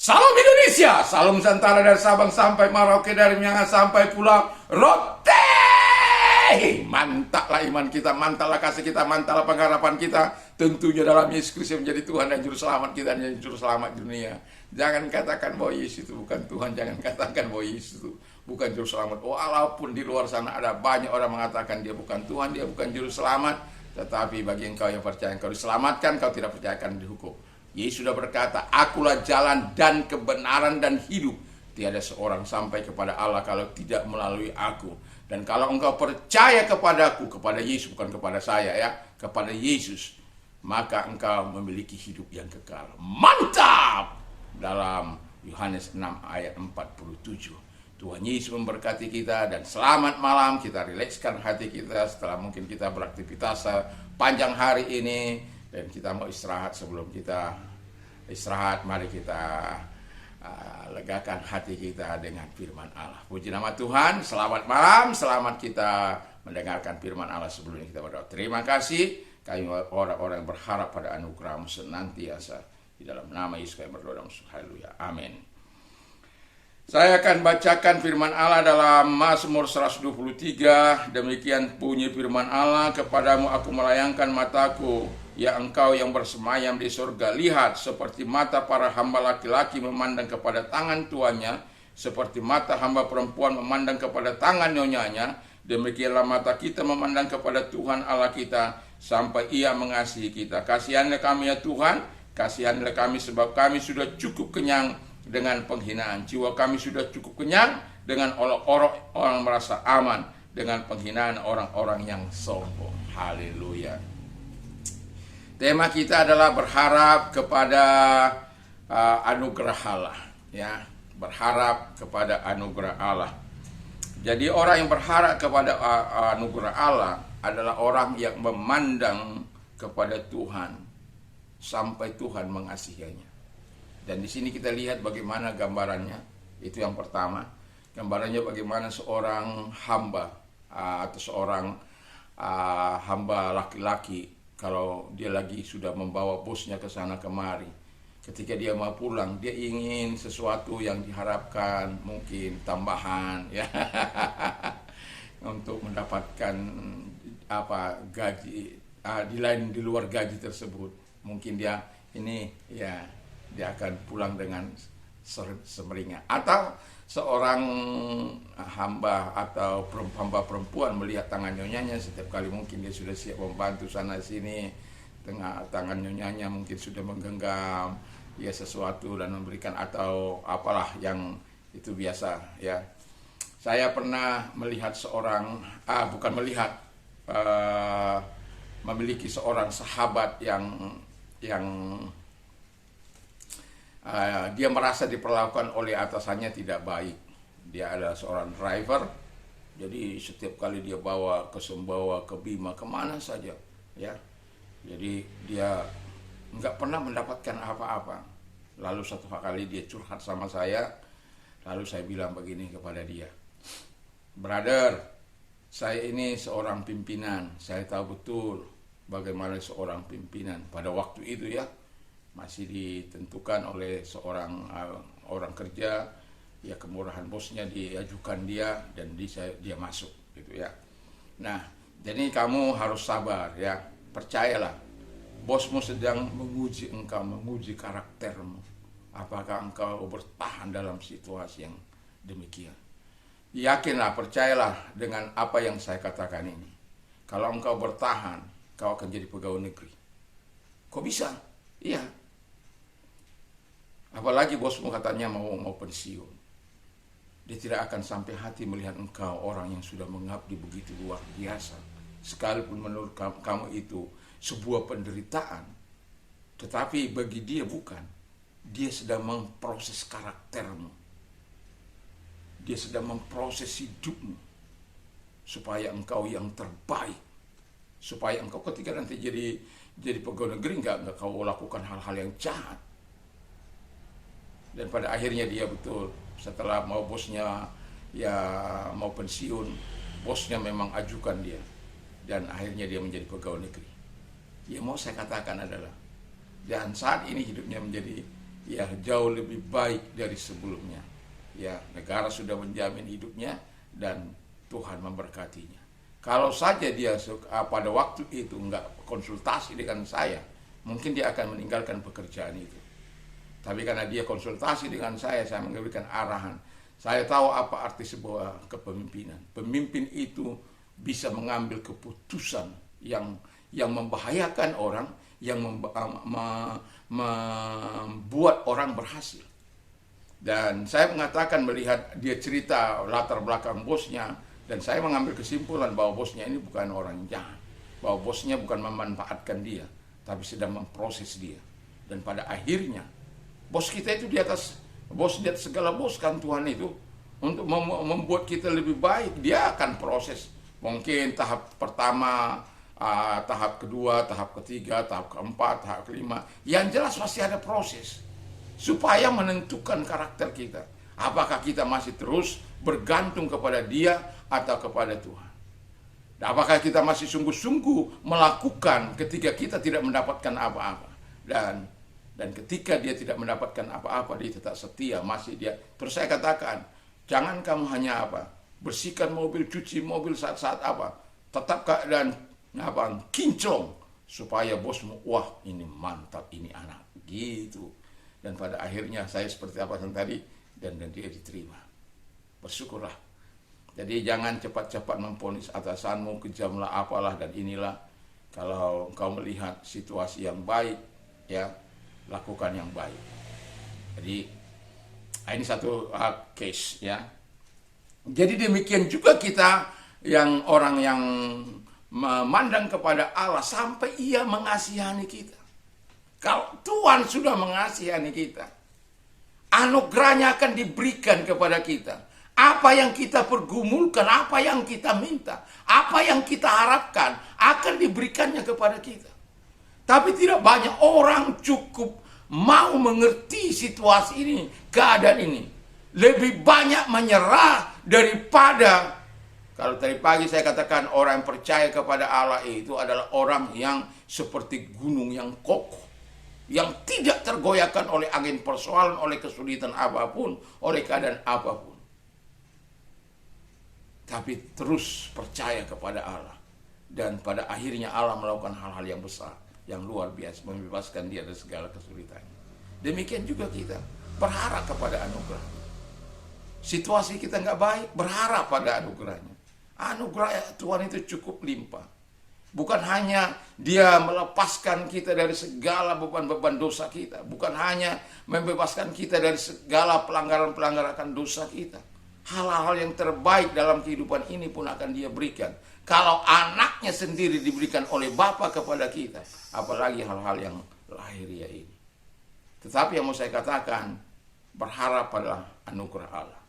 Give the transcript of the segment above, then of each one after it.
Salam Indonesia, salam Nusantara dari Sabang sampai Merauke, dari Miangas sampai Pulau Rote. Mantaplah iman kita, mantaplah kasih kita, mantaplah pengharapan kita. Tentunya dalam Yesus Kristus menjadi Tuhan dan Juru Selamat kita, dan Juru Selamat dunia. Jangan katakan bahwa Yesus itu bukan Tuhan, jangan katakan bahwa Yesus itu bukan Juru Selamat. Walaupun di luar sana ada banyak orang mengatakan dia bukan Tuhan, dia bukan Juru Selamat, tetapi bagi engkau yang percaya engkau diselamatkan, engkau tidak percaya akan dihukum. Yesus sudah berkata, akulah jalan dan kebenaran dan hidup. Tiada seorang sampai kepada Allah kalau tidak melalui aku. Dan kalau engkau percaya kepadaku, kepada Yesus, bukan kepada saya ya, kepada Yesus, maka engkau memiliki hidup yang kekal. Mantap! Dalam Yohanes 6 ayat 47. Tuhan Yesus memberkati kita, dan selamat malam. Kita rilekskan hati kita setelah mungkin kita beraktivitas panjang hari ini, dan kita mau istirahat. Sebelum kita istirahat, mari kita legakan hati kita dengan firman Allah. Puji nama Tuhan, selamat malam, selamat kita mendengarkan firman Allah. Sebelumnya kita berdoa. Terima kasih, kami orang-orang yang berharap pada anugerah-Mu senantiasa. Di dalam nama Yesus kami berdoa dan haleluya, amin. Saya akan bacakan firman Allah dalam Mazmur 123. Demikian bunyi firman Allah, kepadamu aku melayangkan mataku, ya engkau yang bersemayam di surga. Lihat, seperti mata para hamba laki-laki memandang kepada tangan tuannya, seperti mata hamba perempuan memandang kepada tangan nyonyanya, demikianlah mata kita memandang kepada Tuhan Allah kita, sampai Ia mengasihi kita. Kasihanlah kami ya Tuhan, kasihanlah kami, sebab kami sudah cukup kenyang dengan penghinaan. Jiwa kami sudah cukup kenyang dengan olok-olok orang merasa aman, dengan penghinaan orang-orang yang sombong. Haleluya. Tema kita adalah berharap kepada anugerah Allah, ya, berharap kepada anugerah Allah. Jadi orang yang berharap kepada anugerah Allah adalah orang yang memandang kepada Tuhan sampai Tuhan mengasihinya. Dan di sini kita lihat bagaimana gambarannya. Itu yang pertama. Gambarannya bagaimana seorang hamba atau seorang hamba laki-laki, kalau dia lagi sudah membawa bosnya ke sana kemari, ketika dia mau pulang, dia ingin sesuatu yang diharapkan, mungkin tambahan ya untuk mendapatkan gaji di luar gaji tersebut. Mungkin dia ini ya, dia akan pulang dengan semeringah. Atau seorang hamba atau hamba perempuan melihat tangan nyonyanya, setiap kali mungkin dia sudah siap membantu sana sini, tengah tangan nyonyanya mungkin sudah menggenggam ya sesuatu dan memberikan atau apalah yang itu biasa ya. Saya pernah melihat seorang memiliki seorang sahabat yang dia merasa diperlakukan oleh atasannya tidak baik. Dia adalah seorang driver, jadi setiap kali dia bawa ke Sumbawa, ke Bima, kemana saja, ya. Jadi dia nggak pernah mendapatkan apa-apa. Lalu satu kali dia curhat sama saya, lalu saya bilang begini kepada dia, brother, saya ini seorang pimpinan, saya tahu betul bagaimana seorang pimpinan pada waktu itu ya. Masih ditentukan oleh seorang orang kerja, ya kemurahan bosnya diajukan dia, dan dia masuk gitu ya. Nah, jadi kamu harus sabar ya, percayalah, bosmu sedang menguji engkau, menguji karaktermu. Apakah engkau bertahan dalam situasi yang demikian? Yakinlah, percayalah dengan apa yang saya katakan ini. Kalau engkau bertahan, kau akan jadi pegawai negeri. Kok bisa? Iya. Apalagi bosmu katanya mau pensiun. Dia tidak akan sampai hati melihat engkau orang yang sudah mengabdi begitu luar biasa. Sekalipun menurut kamu itu sebuah penderitaan, tetapi bagi dia bukan. Dia sedang memproses karaktermu. Dia sedang memproses hidupmu supaya engkau yang terbaik. Supaya engkau ketika nanti jadi pegawai negeri nggak kau lakukan hal-hal yang jahat. Dan pada akhirnya dia betul, setelah bosnya ya mau pensiun, bosnya memang ajukan dia, dan akhirnya dia menjadi pegawai negeri. Yang mau saya katakan adalah, dan saat ini hidupnya menjadi ya jauh lebih baik dari sebelumnya. Ya, negara sudah menjamin hidupnya dan Tuhan memberkatinya. Kalau saja dia pada waktu itu nggak konsultasi dengan saya, mungkin dia akan meninggalkan pekerjaan itu. Tapi karena dia konsultasi dengan saya memberikan arahan. Saya tahu apa arti sebuah kepemimpinan. Pemimpin itu bisa mengambil keputusan yang membahayakan orang, yang membuat orang berhasil. Dan saya mengatakan melihat dia cerita latar belakang bosnya, dan saya mengambil kesimpulan bahwa bosnya ini bukan orang jahat, bahwa bosnya bukan memanfaatkan dia, tapi sedang memproses dia. Dan pada akhirnya bos kita itu di atas segala bos kan Tuhan itu, untuk membuat kita lebih baik. Dia akan proses, mungkin tahap pertama, tahap kedua, tahap ketiga, tahap keempat, tahap kelima. Yang jelas pasti ada proses supaya menentukan karakter kita. Apakah kita masih terus bergantung kepada dia atau kepada Tuhan? Dan apakah kita masih sungguh-sungguh melakukan ketika kita tidak mendapatkan apa-apa? Dan ketika dia tidak mendapatkan apa-apa, dia tetap setia, masih dia. Terus saya katakan, jangan kamu hanya bersihkan mobil, cuci mobil saat-saat tetap keadaan kinclong, supaya bosmu, wah ini mantap, ini anak, gitu. Dan pada akhirnya saya seperti apa yang tadi, dan dia diterima. Bersyukurlah. Jadi jangan cepat-cepat memvonis atasanmu, kejamlah apalah dan inilah. Kalau engkau melihat situasi yang baik, ya lakukan yang baik. Jadi ini satu case, ya. Jadi demikian juga kita, yang orang yang memandang kepada Allah sampai ia mengasihani kita. Kalau Tuhan sudah mengasihani kita, anugerahnya akan diberikan kepada kita. Apa yang kita pergumulkan, apa yang kita minta, apa yang kita harapkan, akan diberikannya kepada kita. Tapi tidak banyak orang cukup mau mengerti situasi ini, keadaan ini. Lebih banyak menyerah daripada, kalau tadi pagi saya katakan orang yang percaya kepada Allah itu adalah orang yang seperti gunung yang kokoh, yang tidak tergoyahkan oleh angin persoalan, oleh kesulitan apapun, oleh keadaan apapun. Tapi terus percaya kepada Allah. Dan pada akhirnya Allah melakukan hal-hal yang besar, yang luar biasa, membebaskan dia dari segala kesulitannya. Demikian juga kita berharap kepada anugerah. Situasi kita nggak baik, berharap pada anugerahnya. Anugerah Tuhan itu cukup limpah. Bukan hanya dia melepaskan kita dari segala beban-beban dosa kita. Bukan hanya membebaskan kita dari segala pelanggaran-pelanggaran dosa kita. Hal-hal yang terbaik dalam kehidupan ini pun akan dia berikan. Kalau anaknya sendiri diberikan oleh Bapa kepada kita, apalagi hal-hal yang lahiriah ini. Tetapi yang mau saya katakan, berharap pada anugerah Allah.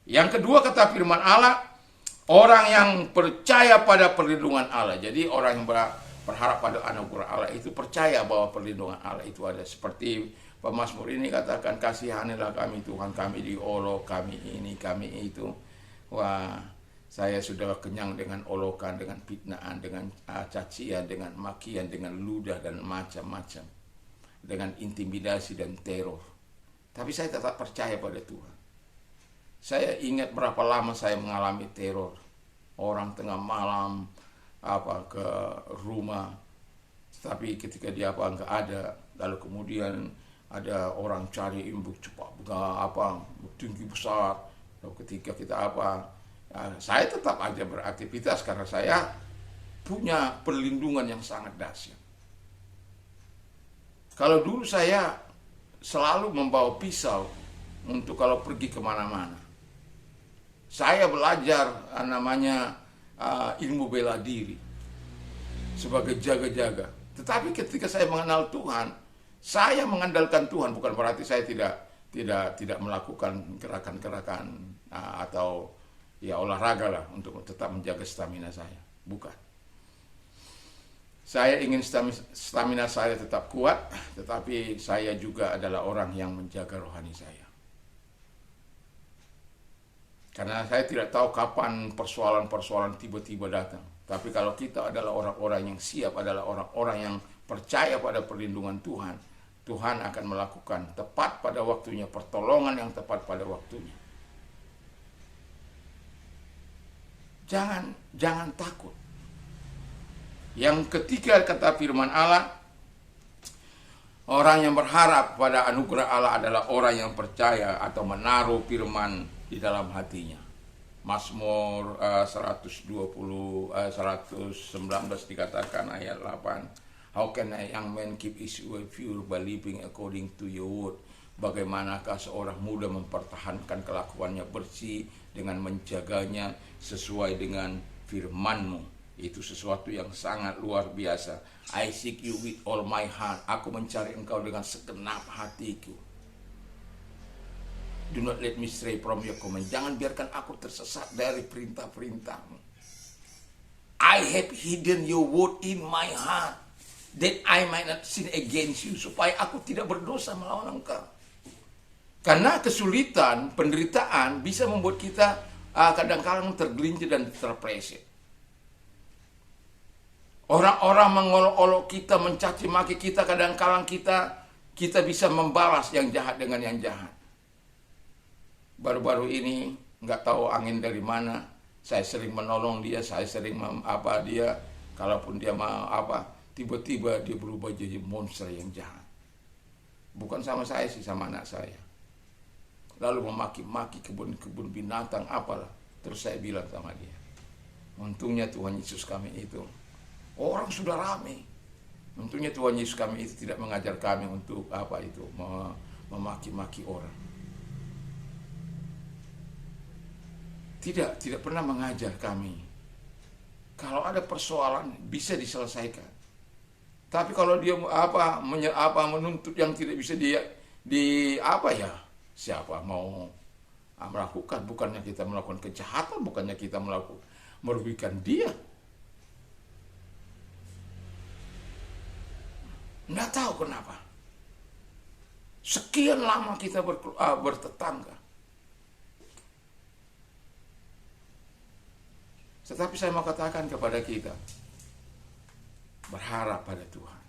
Yang kedua, kata firman Allah, orang yang percaya pada perlindungan Allah. Jadi orang yang berharap pada anugerah Allah itu percaya bahwa perlindungan Allah itu ada. Seperti pemazmur ini katakan, kasihanilah kami Tuhan, kami diolok, kami ini, kami itu. Wah, saya sudah kenyang dengan olokan, dengan fitnaan, dengan cacian, dengan makian, dengan ludah dan macam-macam, dengan intimidasi dan teror. Tapi saya tetap percaya pada Tuhan. Saya ingat berapa lama saya mengalami teror. Orang tengah malam ke rumah, tapi ketika dia nggak ada, lalu kemudian ada orang cari imbuk cepat, tinggi besar. Lalu ketika kita saya tetap aja beraktivitas karena saya punya perlindungan yang sangat dahsyat. Kalau dulu saya selalu membawa pisau untuk kalau pergi kemana-mana. Saya belajar ilmu bela diri sebagai jaga-jaga. Tetapi ketika saya mengenal Tuhan, saya mengandalkan Tuhan. Bukan berarti saya tidak melakukan gerakan-gerakan atau olahraga lah untuk tetap menjaga stamina saya. Bukan. Saya ingin stamina saya tetap kuat, tetapi saya juga adalah orang yang menjaga rohani saya. Karena saya tidak tahu kapan persoalan-persoalan tiba-tiba datang. Tapi kalau kita adalah orang-orang yang siap, adalah orang-orang yang percaya pada perlindungan Tuhan, Tuhan akan melakukan tepat pada waktunya, pertolongan yang tepat pada waktunya. Jangan takut. Yang ketiga kata firman Allah, orang yang berharap pada anugerah Allah adalah orang yang percaya atau menaruh firman di dalam hatinya. Mazmur 119 dikatakan ayat 8. How can a young man keep his way pure by living according to your word? Bagaimanakah seorang muda mempertahankan kelakuannya bersih dengan menjaganya sesuai dengan firman-Mu? Itu sesuatu yang sangat luar biasa. I seek you with all my heart. Aku mencari Engkau dengan segenap hatiku. Do not let me stray from your command. Jangan biarkan aku tersesat dari perintah-perintah-Mu. I have hidden your word in my heart, that I might not sin against you. Supaya aku tidak berdosa melawan Engkau. Karena kesulitan, penderitaan bisa membuat kita kadang-kadang tergelincir dan terpleset. Orang-orang mengolok-olok kita, mencaci maki kita, kadang-kadang kita bisa membalas yang jahat dengan yang jahat. Baru-baru ini nggak tahu angin dari mana, saya sering menolong dia, saya sering dia, kalaupun dia tiba-tiba dia berubah jadi monster yang jahat. Bukan sama saya sih, sama anak saya. Lalu memaki-maki kebun-kebun binatang apalah. Terus saya bilang sama dia, untungnya Tuhan Yesus kami itu, orang sudah ramai. Untungnya Tuhan Yesus kami itu tidak mengajar kami untuk memaki-maki orang. Tidak pernah mengajar kami. Kalau ada persoalan bisa diselesaikan. Tapi kalau dia menuntut yang tidak bisa siapa mau melakukan? Bukannya kita melakukan kejahatan, bukannya kita merugikan dia. Nggak tahu kenapa. Sekian lama kita bertetangga. Tetapi saya mau katakan kepada kita, berharap pada Tuhan.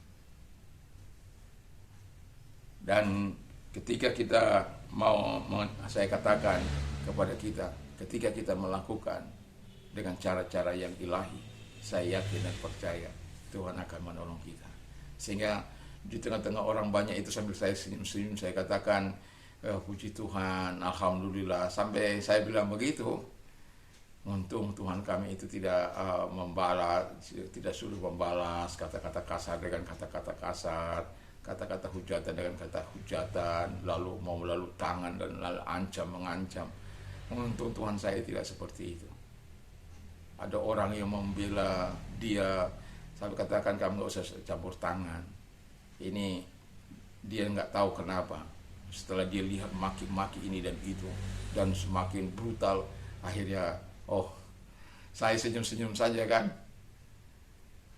Dan ketika kita saya katakan kepada kita, ketika kita melakukan dengan cara-cara yang ilahi, saya yakin dan percaya Tuhan akan menolong kita. Sehingga di tengah-tengah orang banyak itu sambil saya senyum-senyum, saya katakan, puji Tuhan, alhamdulillah. Sampai saya bilang begitu, untung Tuhan kami itu tidak suruh membalas kata-kata kasar dengan kata-kata kasar, kata-kata hujatan dengan kata hujatan, lalu tangan dan lalu mengancam. Untung Tuhan saya tidak seperti itu. Ada orang yang membela dia, saya katakan kamu nggak usah campur tangan. Ini dia nggak tahu kenapa. Setelah dia lihat maki-maki ini dan itu dan semakin brutal, akhirnya saya senyum-senyum saja kan.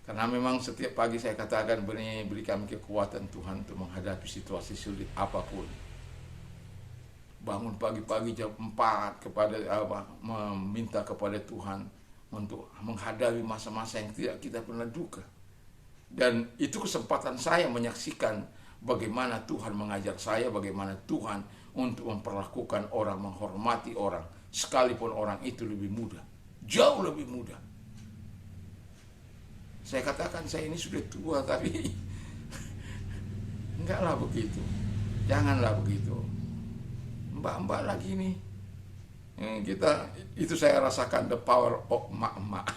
Karena memang setiap pagi saya katakan, beri kami kekuatan Tuhan untuk menghadapi situasi sulit apapun. Bangun pagi-pagi jam 4 meminta kepada Tuhan untuk menghadapi masa-masa yang tidak kita pernah duga. Dan itu kesempatan saya menyaksikan bagaimana Tuhan mengajar saya, bagaimana Tuhan untuk memperlakukan orang, menghormati orang, sekalipun orang itu lebih muda, jauh lebih muda. Saya katakan saya ini sudah tua, tapi enggaklah begitu. Janganlah begitu. Mbak-mbak lagi nih. Itu saya rasakan the power of emak-emak.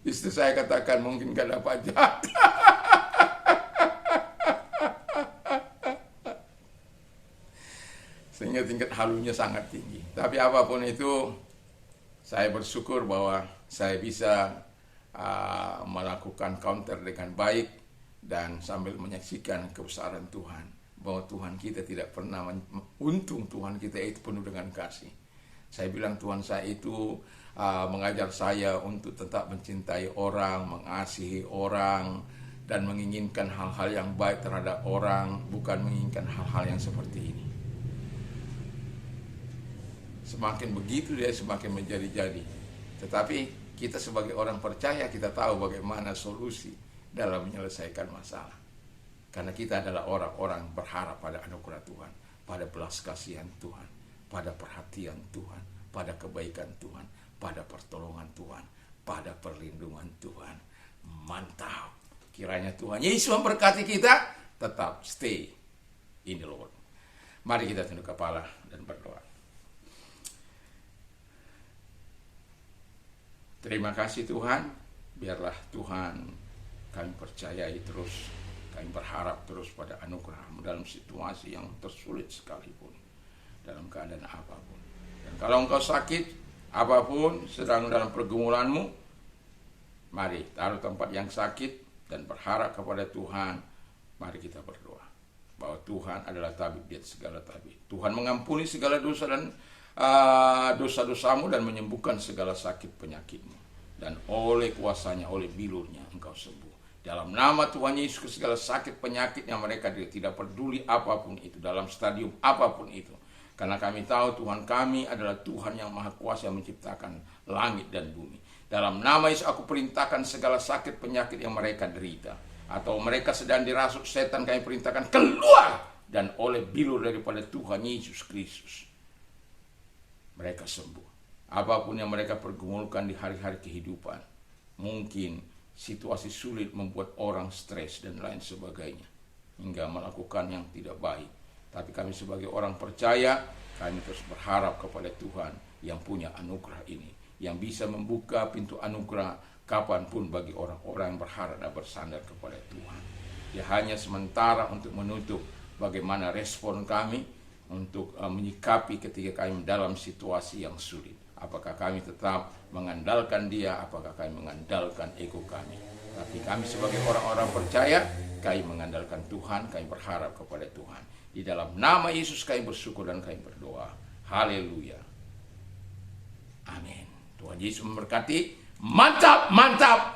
Itu saya katakan mungkin gak dapat jahat. Sehingga tingkat halunya sangat tinggi. Tapi apapun itu, saya bersyukur bahwa saya bisa melakukan counter dengan baik dan sambil menyaksikan kebesaran Tuhan. Bahwa Tuhan kita tidak pernah, untung Tuhan kita itu penuh dengan kasih. Saya bilang Tuhan saya itu mengajar saya untuk tetap mencintai orang, mengasihi orang, dan menginginkan hal-hal yang baik terhadap orang, bukan menginginkan hal-hal yang seperti ini. Semakin begitu dia semakin menjadi-jadi. Tetapi kita sebagai orang percaya, kita tahu bagaimana solusi. dalam menyelesaikan masalah. Karena kita adalah orang-orang berharap pada anugerah Tuhan, pada belas kasihan Tuhan, pada perhatian Tuhan, pada kebaikan Tuhan, pada pertolongan Tuhan, pada perlindungan Tuhan. Mantap. Kiranya Tuhan Yesus memberkati kita. Tetap stay in the Lord. Mari kita tunduk kepala dan berdoa. Terima kasih Tuhan. Biarlah Tuhan, kami percayai terus, kami berharap terus pada anugerah-Mu dalam situasi yang tersulit sekalipun, dalam keadaan apapun. Dan kalau engkau sakit, apapun, sedang dalam pergumulanmu, mari taruh tempat yang sakit dan berharap kepada Tuhan. Mari kita berdoa bahwa Tuhan adalah tabib di atas segala tabib. Tuhan mengampuni segala dosa dan dosa-dosamu dan menyembuhkan segala sakit penyakitmu. Dan oleh kuasanya, oleh bilurnya engkau sembuh. Dalam nama Tuhan Yesus, segala sakit penyakit yang mereka tidak peduli apapun itu, dalam stadium apapun itu. Karena kami tahu Tuhan kami adalah Tuhan yang maha kuasa yang menciptakan langit dan bumi. Dalam nama Yesus aku perintahkan segala sakit penyakit yang mereka derita, atau mereka sedang dirasuk setan, kami perintahkan keluar. Dan oleh bilur daripada Tuhan Yesus Kristus, mereka sembuh. Apapun yang mereka pergumulkan di hari-hari kehidupan, mungkin situasi sulit membuat orang stres dan lain sebagainya, hingga melakukan yang tidak baik. Tapi kami sebagai orang percaya, kami terus berharap kepada Tuhan yang punya anugerah ini, yang bisa membuka pintu anugerah kapanpun bagi orang-orang yang berharap dan bersandar kepada Tuhan. Dia hanya sementara untuk menutup bagaimana respon kami untuk menyikapi ketika kami dalam situasi yang sulit. Apakah kami tetap mengandalkan Dia, apakah kami mengandalkan ego kami. Tapi kami sebagai orang-orang percaya, kami mengandalkan Tuhan, kami berharap kepada Tuhan. Di dalam nama Yesus kami bersyukur dan kami berdoa. Haleluya. Amin. Tuhan Yesus memberkati. Mantap, mantap.